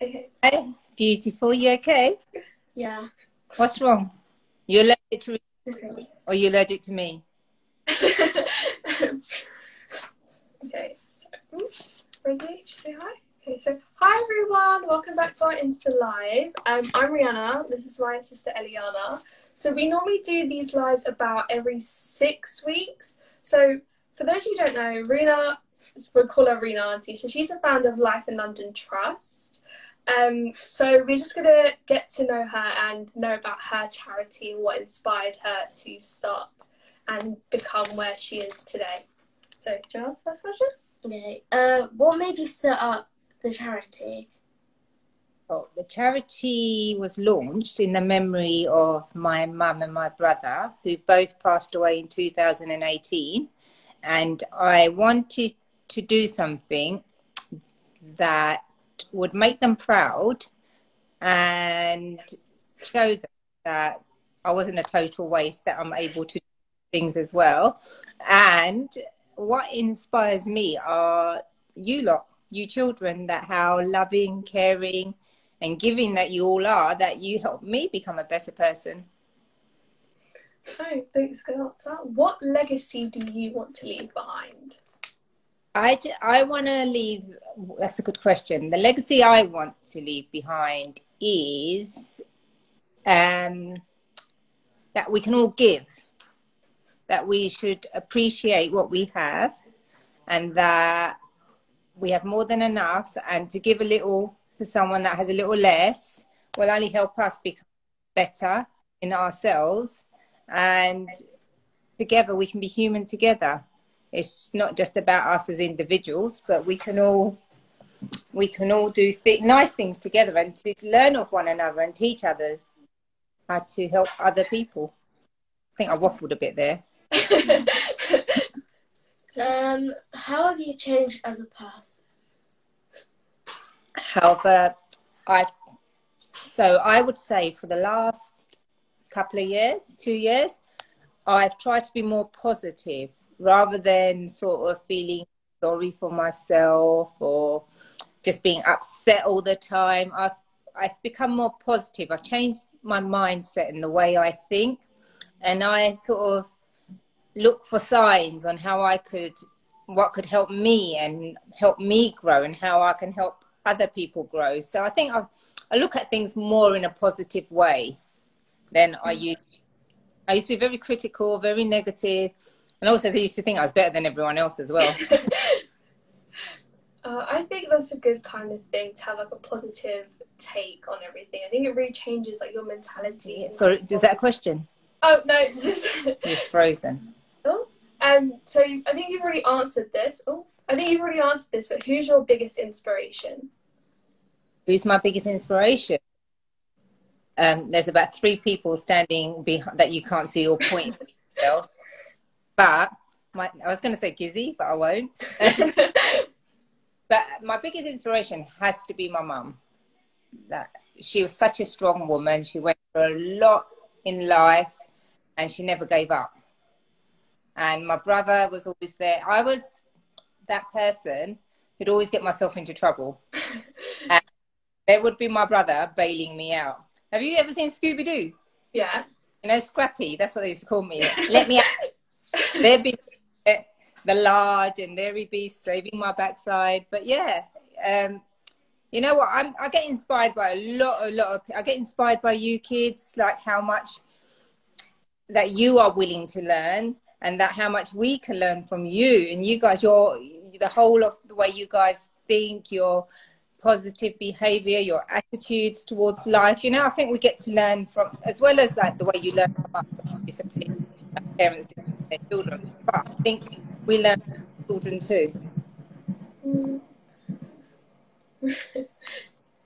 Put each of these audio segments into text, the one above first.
Okay. Hi, beautiful. You okay? Yeah. What's wrong? You allergic to Okay. or you allergic to me? Okay. So, Rosie, should say hi? Okay. So, hi everyone. Welcome back to our Insta Live. I'm Rihanna. This is my sister Eliana. So we normally do these lives about every 6 weeks. So for those of you who don't know, Rena, we'll call her Rena Auntie. So she's a founder of Life in London Trust. So we're just gonna get to know her and know about her charity and what inspired her to start and become where she is today. So, do you want to ask the first question? Okay. What made you set up the charity? Oh, the charity was launched in the memory of my mum and my brother, who both passed away in 2018. And I wanted to do something that would make them proud and show them that I wasn't a total waste, that I'm able to do things as well. And what inspires me are you lot, you children, that how loving, caring, and giving that you all are, that you help me become a better person. Oh, thanks, good answer. What legacy do you want to leave behind? I want to leave, that's a good question. The legacy I want to leave behind is that we can all give, that we should appreciate what we have, and that we have more than enough, and to give a little to someone that has a little less will only help us become better in ourselves, and together we can be human together. It's not just about us as individuals, but we can all do nice things together, and to learn of one another and teach others how to help other people. I think I waffled a bit there. How have you changed as a person? However, I would say for the last couple of years, 2 years, I've tried to be more positive rather than sort of feeling sorry for myself or just being upset all the time. I've become more positive. I've changed my mindset and the way I think, and I sort of look for signs on what could help me and help me grow, and how I can help other people grow. So I think I look at things more in a positive way than I used. I used to be very critical, very negative, and also they used to think I was better than everyone else as well. I think that's a good kind of thing, to have like a positive take on everything. I think it really changes like your mentality. Sorry, is that a question? Oh no, just You're frozen. Oh, so I think you've already answered this. But who's your biggest inspiration? Who's my biggest inspiration? There's about 3 people standing behind that you can't see or point else. But I was going to say Gizzy, but I won't. But my biggest inspiration has to be my mum. That she was such a strong woman. She went through a lot in life, and she never gave up. And my brother was always there. I was that person who'd always get myself into trouble. And there would be my brother bailing me out. Have you ever seen Scooby-Doo? Yeah. You know, Scrappy, that's what they used to call me. Let me out. There'd be the large, and there he'd be saving my backside. But yeah, you know what? I get inspired by a lot of. I get inspired by you kids, like how much that you are willing to learn, and that how much we can learn from you. And you guys, the whole of the way you guys think, your positive behavior, your attitudes towards life. You know, I think we get to learn from, as well as like the way you learn from us, discipline, like parents do with their children. But I think we learn from children too.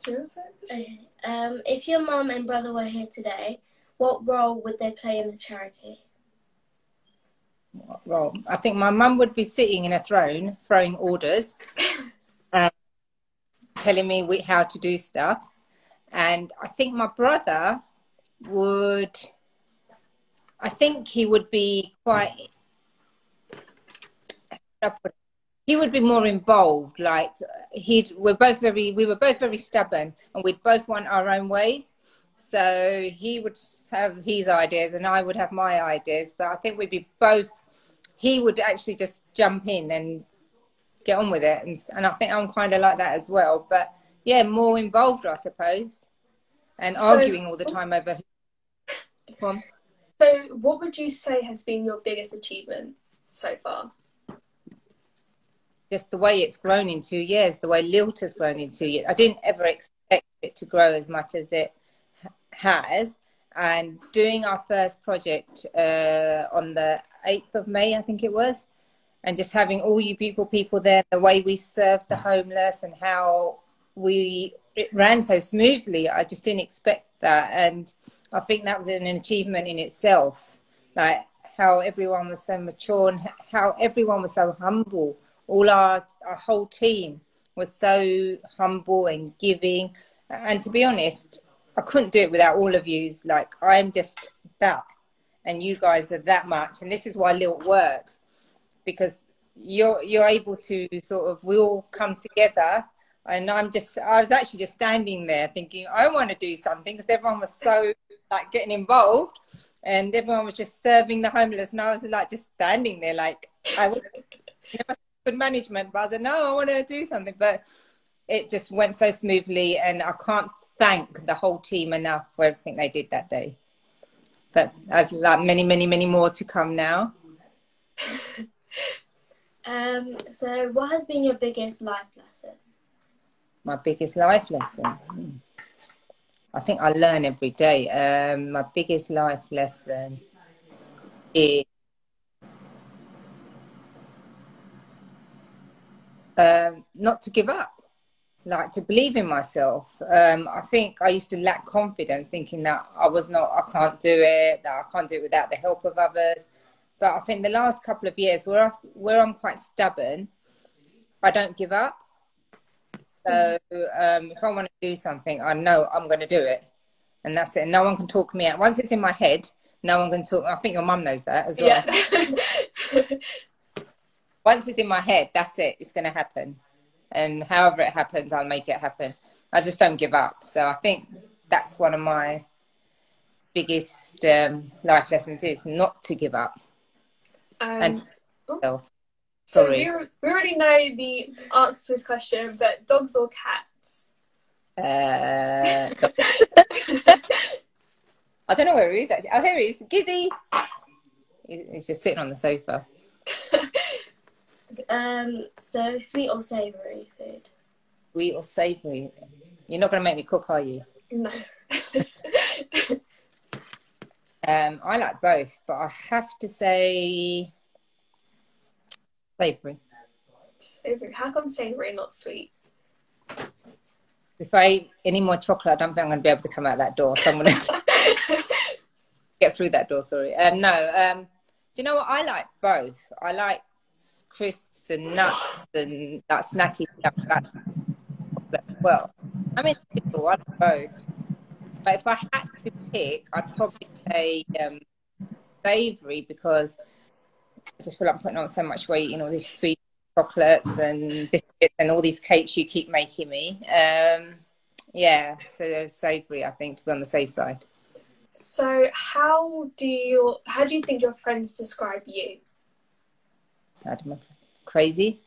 Okay. If your mum and brother were here today, what role would they play in the charity? Well, I think my mum would be sitting in a throne, throwing orders, telling me how to do stuff. And I think my brother he would be quite, he would be more involved. Like we were both very stubborn, and we'd both want our own ways. So he would have his ideas and I would have my ideas, but I think we'd be both, he would actually just jump in and get on with it. And I think I'm kind of like that as well, but yeah, more involved, I suppose, and arguing all the time over who. So what would you say has been your biggest achievement so far? Just the way it's grown in 2 years, the way Lilt has grown in 2 years. I didn't ever expect it to grow as much as it has. And doing our first project on the 8th of May, I think it was, and just having all you beautiful people there, the way we served the homeless and how it ran so smoothly. I just didn't expect that. And I think that was an achievement in itself, like how everyone was so mature and how everyone was so humble. All our whole team was so humble and giving. And to be honest, I couldn't do it without all of yous. Like, I'm just that. And you guys are that much. And this is why Lilt works. Because you're able to sort of, we all come together. And I was actually just standing there thinking, I want to do something. Because everyone was so, like, getting involved. And everyone was just serving the homeless. And I was, like, just standing there, like, I would, good management, but I said, no, I want to do something. But it just went so smoothly, and I can't thank the whole team enough for everything they did that day. But there's like many more to come now. So what has been your biggest life lesson? My biggest life lesson? I think I learn every day. My biggest life lesson is not to give up, like to believe in myself. I think I used to lack confidence, thinking that I can't do it, that I can't do it without the help of others. But I think the last couple of years where I'm quite stubborn, I don't give up. So if I want to do something, I know I'm going to do it. And that's it. No one can talk me out. Once it's in my head, no one can talk. I think your mum knows that as well. Yeah. Once it's in my head, that's it. It's going to happen. And however it happens, I'll make it happen. I just don't give up. So I think that's one of my biggest life lessons, is not to give up. And so we already know the answer to this question, but dogs or cats? I don't know where he is, actually. Oh, here he is. Gizzy! He's just sitting on the sofa. So sweet or savoury food? Sweet or savoury? You're not going to make me cook, are you? No. I like both, but I have to say savoury. Savoury. How come savoury, not sweet? If I eat any more chocolate, I don't think I'm going to be able to come out that door. So I'm going to get through that door, sorry. Do you know what? I like both. I like crisps and nuts and that snacky stuff like that. Well, I mean, I like both. But if I had to pick, I'd probably say savoury, because I just feel like I'm putting on so much weight in all these sweet chocolates and biscuits and all these cakes you keep making me. Yeah, so savoury, I think, to be on the safe side. So how do you think your friends describe you? Crazy,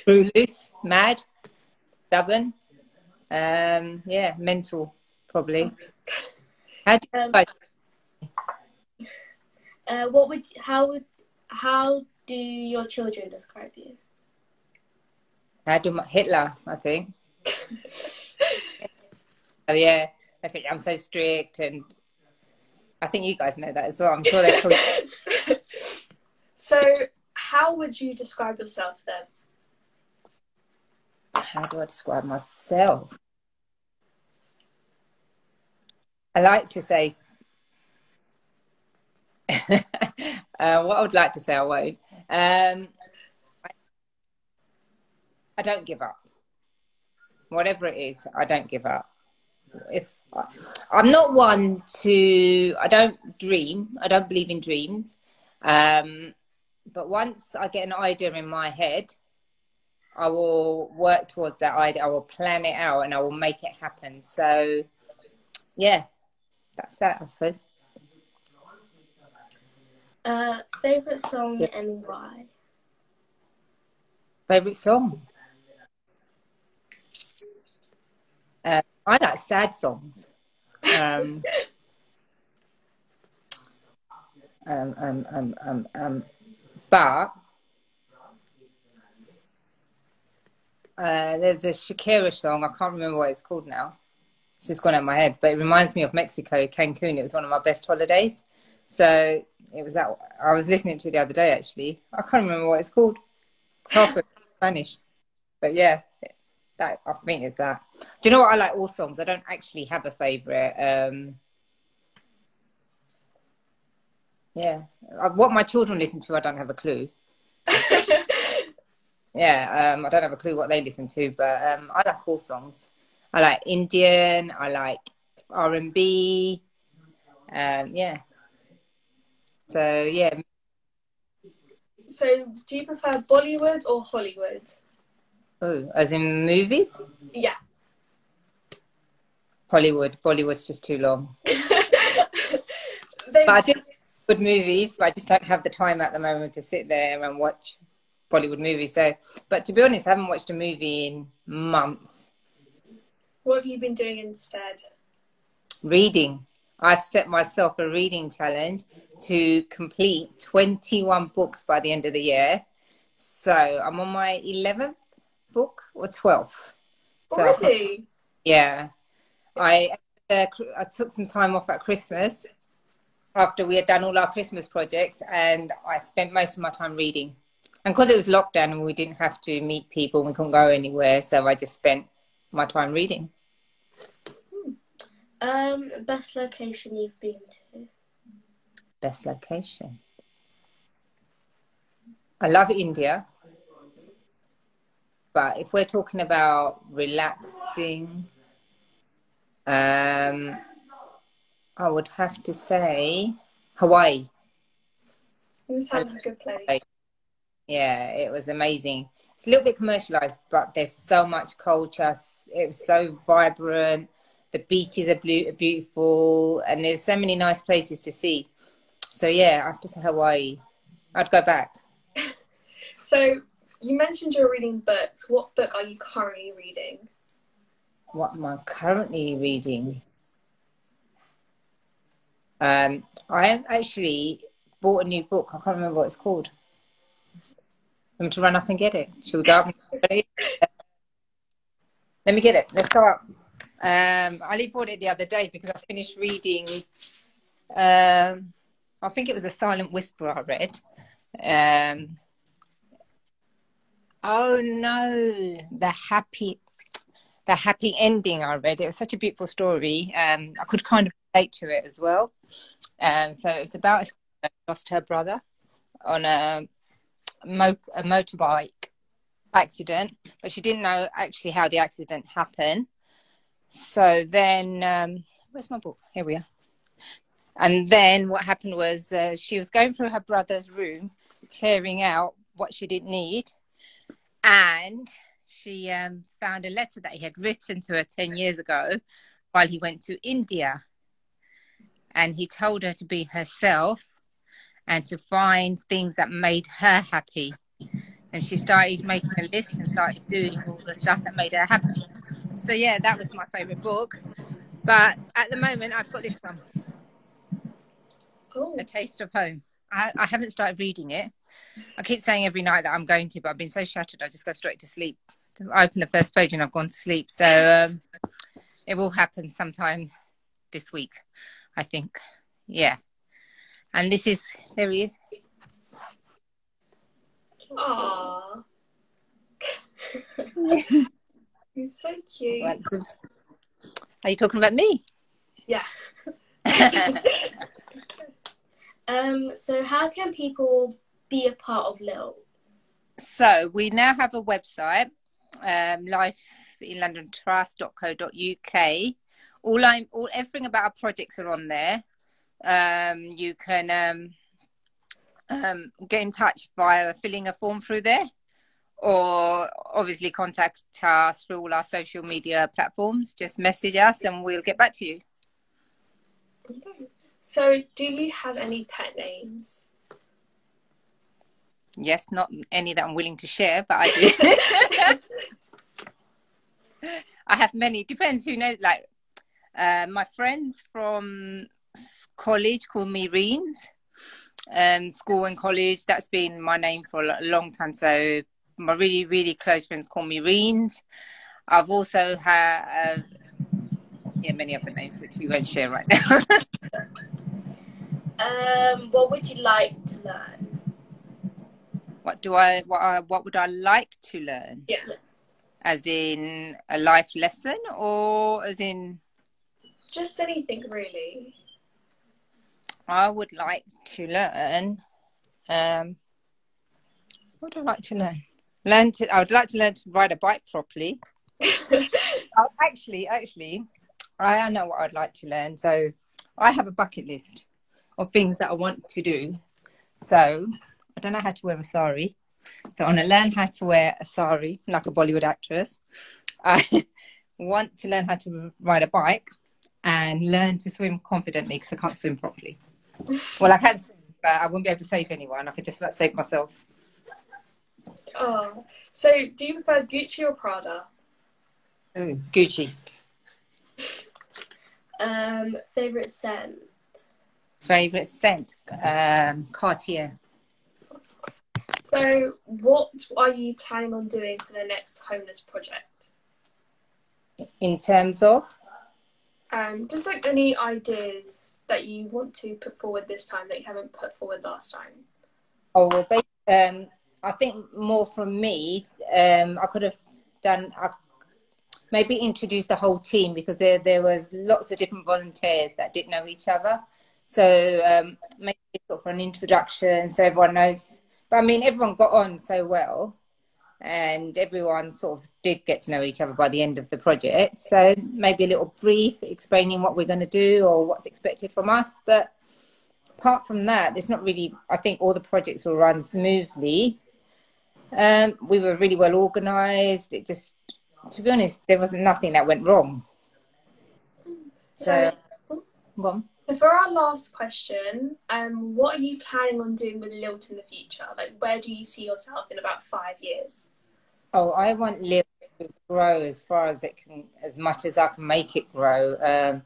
loose, mad, stubborn, yeah, mental, probably. How do you guys? How do your children describe you? Hitler, I think. Yeah, I think I'm so strict, and I think you guys know that as well. I'm sure they told you. So, how would you describe yourself then? How do I describe myself? I like to say, what I would like to say, I won't. I don't give up. Whatever it is, I don't give up. I'm not one to, I don't dream. I don't believe in dreams. But once I get an idea in my head, I will work towards that idea. I will plan it out and I will make it happen. So, yeah, that's that, I suppose. Favorite song Yeah. and why? Favorite song? I like sad songs. But there's a Shakira song. I can't remember what it's called now. It's just gone out of my head, but it reminds me of Mexico, Cancun. It was one of my best holidays. So it was that I was listening to it the other day, actually. I can't remember what it's called. Half of Spanish. But yeah, that I think is that. Do you know what? I like all songs. I don't actually have a favourite. Yeah. What my children listen to, I don't have a clue. Yeah, I don't have a clue what they listen to, but I like all songs. I like Indian, I like R&B, yeah. So, yeah. So, do you prefer Bollywood or Hollywood? Oh, as in movies? Yeah. Hollywood. Bollywood's just too long. They But I do good movies, but I just don't have the time at the moment to sit there and watch Bollywood movies. So, but to be honest, I haven't watched a movie in months. What have you been doing instead? Reading. I've set myself a reading challenge to complete 21 books by the end of the year. So I'm on my 11th book or 12th. So Already? yeah. I took some time off at Christmas after we had done all our Christmas projects, and I spent most of my time reading. And because it was lockdown and we didn't have to meet people, we couldn't go anywhere, so I just spent my time reading. Best location you've been to? Best location. I love India, but if we're talking about relaxing, I would have to say Hawaii. This sounds like a good place. Yeah, it was amazing. It's a little bit commercialized, but there's so much culture. It was so vibrant. The beaches are beautiful, and there's so many nice places to see. So yeah, I have to say Hawaii. I'd go back. So, you mentioned you're reading books. What book are you currently reading? What am I currently reading? I actually bought a new book. I can't remember what it's called. I'm to run up and get it. Shall we go up? Let me get it. Let's go up. I only bought it the other day because I finished reading. I think it was A Silent Whisper I read. Oh no, the happy ending I read. It was such a beautiful story. I could kind of relate to it as well. So it was about a sister who lost her brother on a motorbike accident, but she didn't know actually how the accident happened. So then, where's my book? Here we are. And then what happened was she was going through her brother's room, clearing out what she didn't need, and she found a letter that he had written to her 10 years ago while he went to India. And he told her to be herself and to find things that made her happy. And she started making a list and started doing all the stuff that made her happy. So yeah, that was my favourite book. But at the moment, I've got this one. Oh. A Taste of Home. I haven't started reading it. I keep saying every night that I'm going to, but I've been so shattered, I just go straight to sleep. I open the first page and I've gone to sleep. So it will happen sometime this week, I think. Yeah. And this is, there he is. Aww. He's so cute. Are you talking about me? Yeah. So how can people be a part of Lilt? So we now have a website, lifeinlondontrust.co.uk. Everything about our projects are on there. You can get in touch via filling a form through there, or obviously contact us through all our social media platforms. Just message us and we'll get back to you. Okay. So, do you have any pet names? Yes, not any that I'm willing to share, but I do. I have many. Depends who knows. Like my friends from college call me Reens. School and college, that's been my name for a long time. So my really, really close friends call me Reens. I've also had many other names which we won't share right now. What would you like to learn? What would I like to learn? Yeah. As in a life lesson, or as in just anything really? I would like to learn. What would I like to learn? I would like to learn to ride a bike properly. Actually, I know what I'd like to learn. So I have a bucket list of things that I want to do. So I don't know how to wear a sari. So I want to learn how to wear a sari like a Bollywood actress. I want to learn how to ride a bike and learn to swim confidently because I can't swim properly. Well, I can swim, but I wouldn't be able to save anyone. I could just about save myself. Oh, so do you prefer Gucci or Prada? Gucci. Favorite scent? Favorite scent? Cartier. So what are you planning on doing for the next homeless project? In terms of? Just like any ideas that you want to put forward this time that you haven't put forward last time. Oh, well, I think more from me, I could have done, maybe introduced the whole team because there was lots of different volunteers that didn't know each other. So maybe sort of an introduction so everyone knows. But I mean, everyone got on so well and everyone sort of did get to know each other by the end of the project. So maybe a little brief explaining what we're going to do or what's expected from us. But apart from that, there's not really, I think all the projects will run smoothly. We were really well organised. It just, to be honest, there wasn't nothing that went wrong. So go on. So for our last question, what are you planning on doing with Lilt in the future? Like, where do you see yourself in about 5 years? Oh, I want Lilt to grow as far as it can, as much as I can make it grow.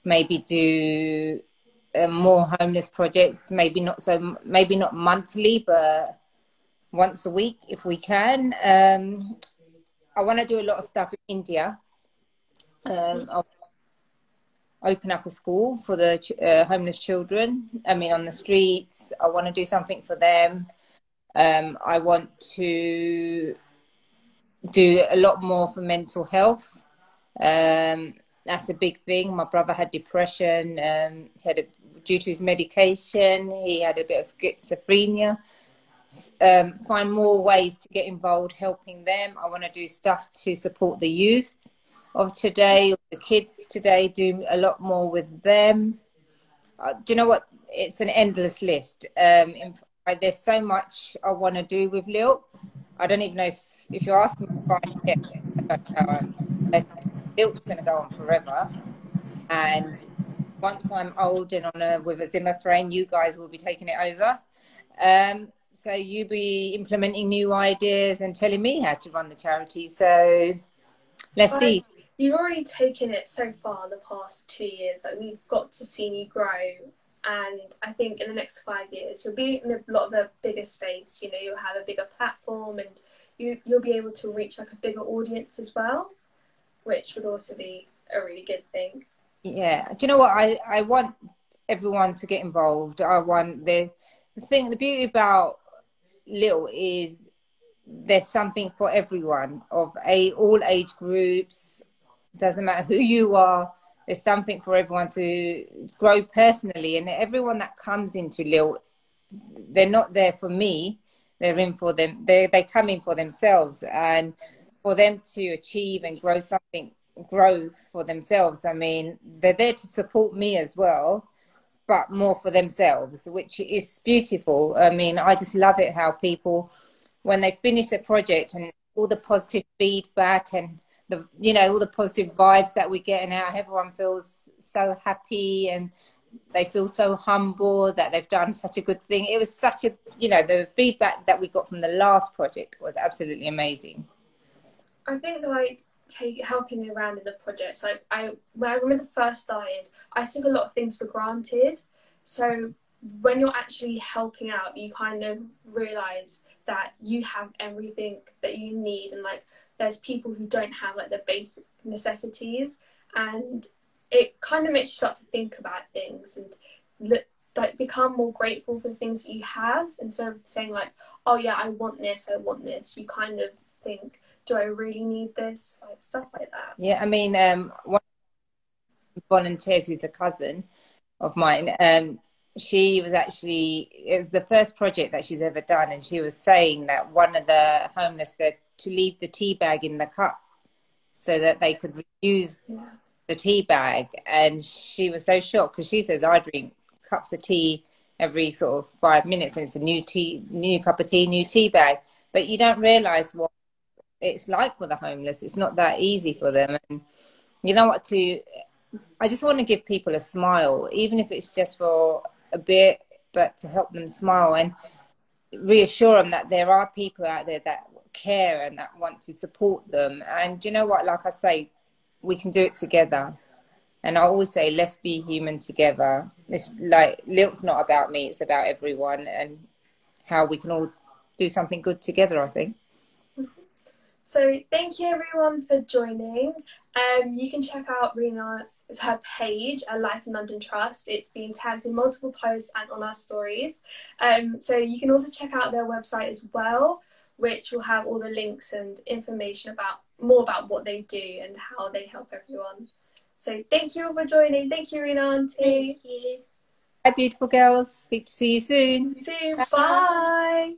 Maybe do more homeless projects. Maybe not monthly, but once a week if we can. I want to do a lot of stuff in India. I'll open up a school for the homeless children. I mean, on the streets. I want to do something for them. I want to do a lot more for mental health. That's a big thing. My brother had depression. Due to his medication, he had a bit of schizophrenia. Find more ways to get involved helping them. I want to do stuff to support the youth of today, the kids today, do a lot more with them. Do you know what? It's an endless list. There's so much I want to do with Lilt. I don't even know if you're asking me if I get it. Lilt's going to go on forever. And once I'm old and with a Zimmer frame, you guys will be taking it over. So you be implementing new ideas and telling me how to run the charity. So let's see. You've already taken it so far the past 2 years. Like, we've got to see you grow. And I think in the next 5 years, you'll be in a lot of a bigger space. You know, you'll have a bigger platform and you'll be able to reach like a bigger audience as well, which would also be a really good thing. Yeah. Do you know what? I want everyone to get involved. I want the beauty about Lilt is there's something for everyone of all age groups. Doesn't matter who you are. There's something for everyone to grow personally, and everyone that comes into Lilt, they're not there for me. They're in for them. They come in for themselves, and for them to achieve and grow for themselves. I mean, they're there to support me as well. but more for themselves, which is beautiful. I mean, I just love it how people, when they finish a project and all the positive feedback and the, you know, all the positive vibes that we're getting out, everyone feels so happy and they feel so humble that they've done such a good thing. It was such a, you know, the feedback that we got from the last project was absolutely amazing. I think like helping me around in the projects, like when I remember first started, I took a lot of things for granted. So when you're actually helping out, you kind of realise that you have everything that you need, and like there's people who don't have like the basic necessities, and it kind of makes you start to think about things and like become more grateful for the things that you have, instead of saying like, oh yeah, I want this. You kind of think, do I really need this? Like stuff like that. Yeah, I mean, one of the volunteers who's a cousin of mine, she was actually, it was the first project that she's ever done, and she was saying that one of the homeless said to leave the tea bag in the cup so that they could reuse the tea bag. And she was so shocked because she says, I drink cups of tea every sort of 5 minutes, and it's a new cup of tea, new tea bag. But you don't realise what it's like for the homeless. It's not that easy for them. And you know what, I just want to give people a smile, even if it's just for a bit, but to help them smile and reassure them that there are people out there that care and that want to support them. And you know what, like I say, we can do it together. And I always say, let's be human together. It's like, Lilt's not about me, it's about everyone, and how we can all do something good together, I think. So thank you everyone for joining. You can check out her page, Life in London Trust. It's being tagged in multiple posts and on our stories. So you can also check out their website as well, which will have all the links and information more about what they do and how they help everyone. So thank you all for joining. Thank you, Rena Auntie. Thank you. Hi, beautiful girls. Speak to see you soon. See you. Bye.